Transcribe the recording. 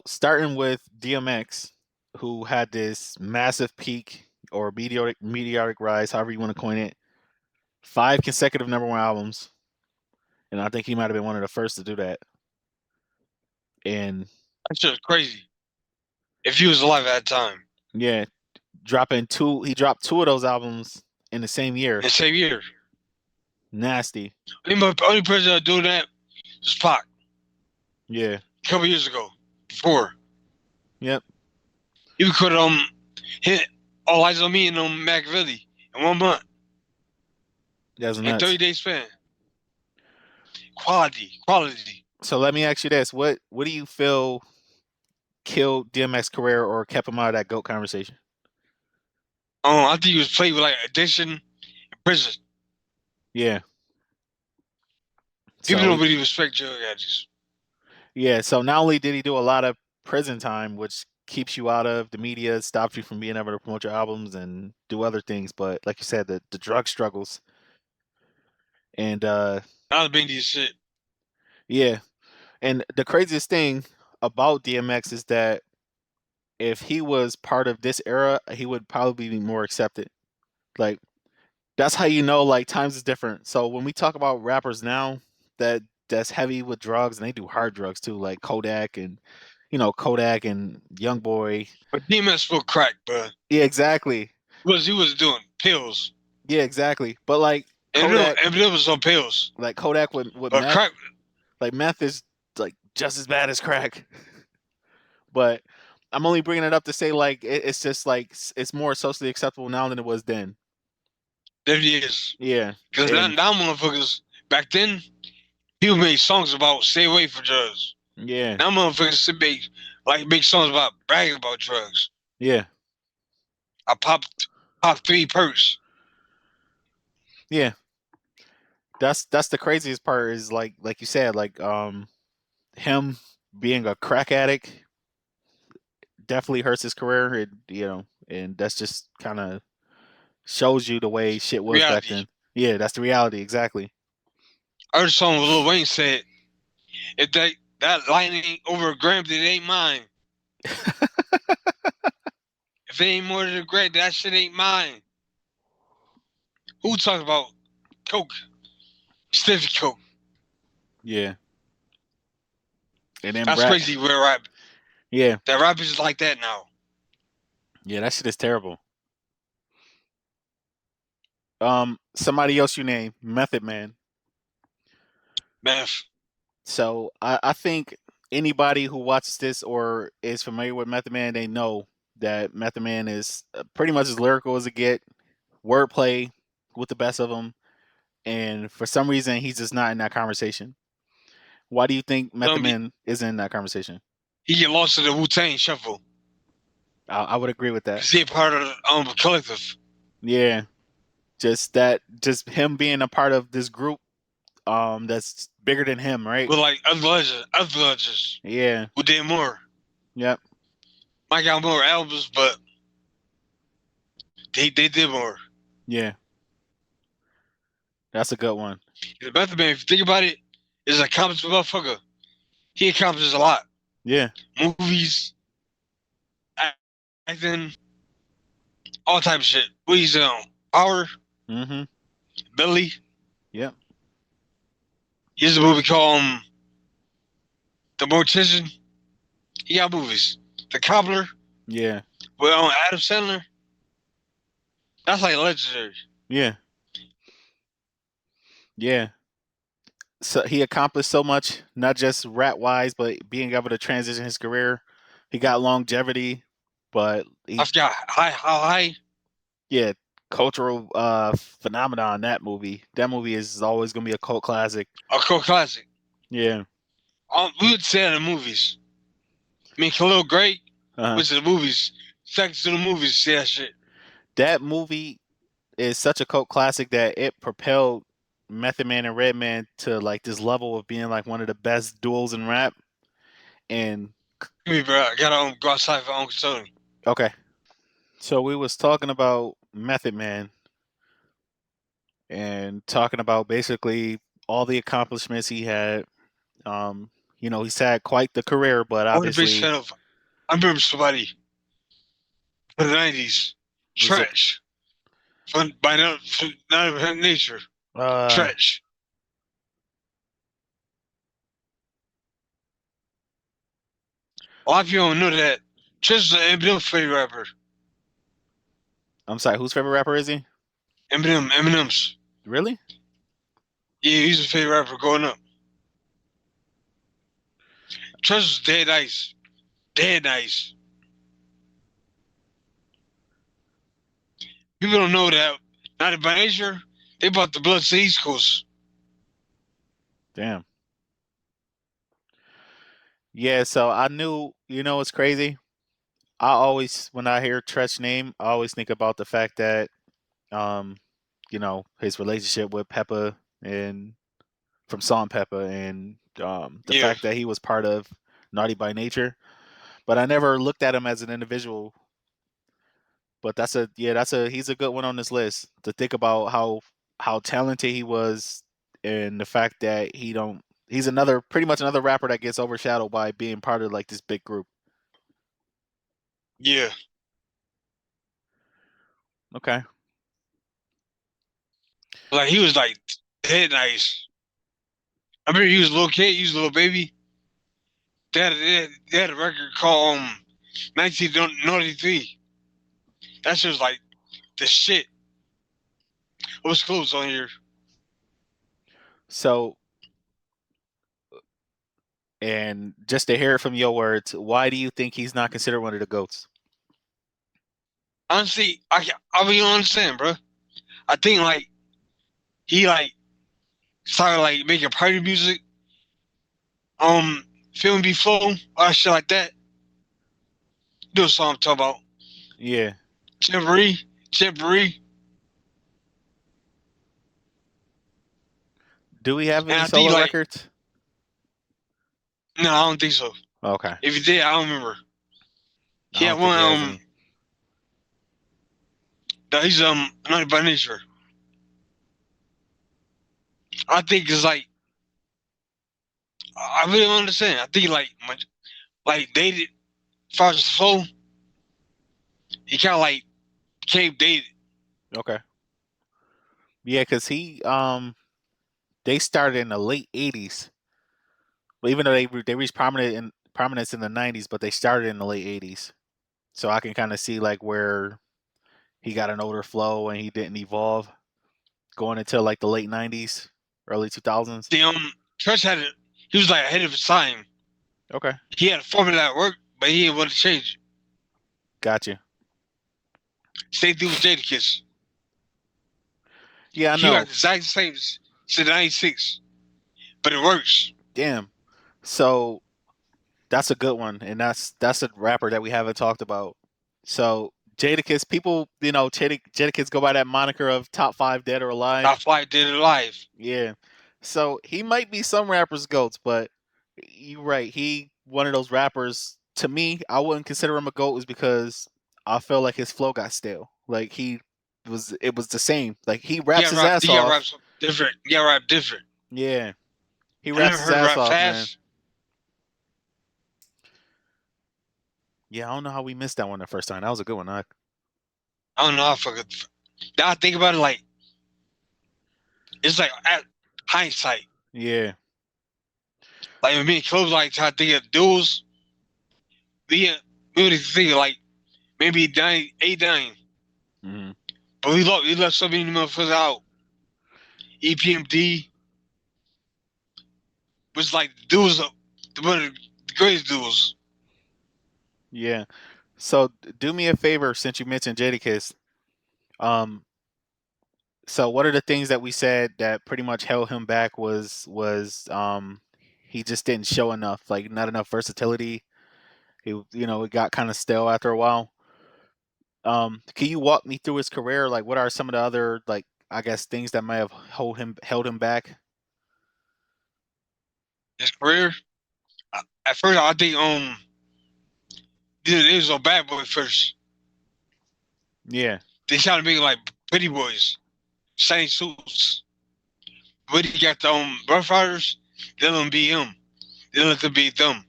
starting with DMX, who had this massive peak or meteoric rise, however you want to coin it, 5 consecutive #1 albums, and I think he might have been one of the first to do that. And That's just crazy. If he was alive at that time, yeah, he dropped two of those albums in the same in year. the same year. Nasty. Only person that do that was Pac. Yeah. A couple years ago, before Yep. he could hit All Eyes on Me and Machiavelli in 1 month That's in nuts. 30 days span. Quality. So let me ask you this: what do you feel killed DMX career or kept him out of that GOAT conversation? I think he was played with like addiction in prison. Yeah. People So don't really respect Joe Gadgets. yeah, so not only did he do a lot of prison time, which keeps you out of the media, stops you from being able to promote your albums and do other things, but like you said, the drug struggles and Not a big deal shit. yeah. And the craziest thing about DMX is that if he was part of this era, he would probably be more accepted. Like that's how you know like times is different. So when we talk about rappers now that's heavy with drugs and they do hard drugs too, like Kodak and Young Boy. But DMS for crack, bro. Yeah, exactly. He was doing pills. Yeah, exactly. But like And Kodak, it was on pills. Kodak with But meth, crack, like meth is like just as bad as crack. But I'm only bringing it up to say like it's just like it's more socially acceptable now than it was then. there he is. Yeah, Because and now motherfuckers, back then, people made songs about stay away from drugs. yeah, Now motherfuckers make songs about bragging about drugs. yeah, I pop 3 perks. yeah. That's the craziest part is like you said him being a crack addict definitely hurts his career and that's just kind of shows you the way shit was back Reality. then. Yeah, that's the reality exactly. I heard a song with Lil Wayne said, if that line ain't over a gram, then it ain't mine. If it ain't more than a gram, that shit ain't mine. Who talks about coke? Sniffy coke. Yeah, and then That's Brad. crazy. Where rap Yeah, that rappers is like that now. yeah, that shit is terrible. Somebody else you name Method Man. Meth. So I think anybody who watches this or is familiar with Method Man, they know that Method Man is pretty much as lyrical as it get, wordplay with the best of them, and for some reason he's just not in that conversation. Why do you think Method Man is in that conversation? He get lost in the Wu-Tang shuffle I would agree with that. because he a part of the collective. Yeah, just him being a part of this group that's bigger than him, right? With like other legends Yeah. who did more. Yep. Mike got more albums, but they did more. Yeah. That's a good one. The Method Man, if you think about it, is an accomplished motherfucker. He accomplishes a lot. Yeah. Movies, acting, all type of shit. What he's on? Power, Mm-hmm. Billy. Yep. Here's a movie called The Mortician. He got movies. The Cobbler. Yeah. Well, Adam Sandler. That's like legendary. Yeah. Yeah. So he accomplished so much, not just rap wise, but being able to transition his career. He got longevity, but I forgot how high. yeah, cultural phenomenon that movie. That movie is always gonna be a cult classic. A cult classic. Yeah. We would say that in the movies. I mean, Khalil Great Uh-huh. went to the movies. Seconds to the movies, say that shit. That movie is such a cult classic that it propelled Method Man and Redman to like this level of being like one of the best duels in rap. And Me, bro, I gotta go outside for Uncle Tony. okay, so we was talking about Method Man and talking about basically all the accomplishments he had. he's had quite the career, but I was a big obviously fan of. I remember somebody from the '90s, was it Treach, from not nature. uh Treach. A lot of people don't know that. Treach is an Eminem favorite rapper. I'm sorry, whose favorite rapper is he? Eminem's. Really? Yeah, he's a favorite rapper growing up. Treach was dead nice. Dead nice. People don't know that. Not by nature, they brought the blood to the East Coast. Damn. Yeah, so I knew, it's crazy. I always when I hear Tretch's name, I always think about the fact that um, his relationship with Peppa and from Salt Peppa and the Yeah, fact that he was part of Naughty by Nature. But I never looked at him as an individual. But he's a good one on this list to think about how talented he was and the fact that he's another pretty much another rapper that gets overshadowed by being part of like this big group. yeah. Okay. Like he was like dead nice. I remember he was a little kid, he was a little baby. They had a record called 1993. That shit was like the shit. What's close on here? So and just to hear it from your words, why do you think he's not considered one of the goats? Honestly, I really don't understand, bro. I think like he like started like making party music, feeling be flow, all that shit like that. You know what song I'm talking about? Yeah. Jamboree, Jamboree. Do we have And any I think solo like records? no, I don't think so. Okay. If he did, I don't remember. I He had don't think one he has any. that he's not by nature. I think it's like I really don't understand. I think like dated far as the flow, he kinda like became dated. Okay. Yeah, because they started in the late '80s. Well, even though they reached prominence in the '90s, but they started in the late '80s. So I can kind of see like where he got an older flow and he didn't evolve going into like the late '90s, early 2000s. The Church had it he was like ahead of his time. Okay, He had a formula that worked, but he didn't want to change it. gotcha. Same thing with Jadakiss. Yeah, I He got know. the exact same since '96, but it works. Damn. So that's a good one, and that's a rapper that we haven't talked about. So Jadakiss, people, Jadakiss go by that moniker of top five dead or alive. Top Flight did it live. Yeah. So he might be some rappers' goats, but you're right. He one of those rappers. To me, I wouldn't consider him a goat, is because I feel like his flow got stale. Like it was the same. Like he raps his ass He got rap off. something different. He got rap different. Yeah, he I never raps his heard ass rap off, man. fast. Yeah, I don't know how we missed that one the first time. That was a good one. I don't know. I fucking. Now I think about it, like it's like at hindsight. Yeah. Like when me and Close like try to think of duels, we would think like maybe 9, 8, 9. Hmm. But we left so many motherfuckers out. EPMD was like the duels, one of the greatest duels. Yeah. So do me a favor, since you mentioned Jadakiss. Um, so one of the things that we said that pretty much held him back was he just didn't show enough, like not enough versatility. It got kind of stale after a while. Can you walk me through his career? Like, what are some of the other, like, I guess, things that might have held him back? His career. At first, I think it was a bad boy first. Yeah. They tried to make it like pretty boys, shiny suits. But he got the Rough Riders. They let him be him. They let them be them.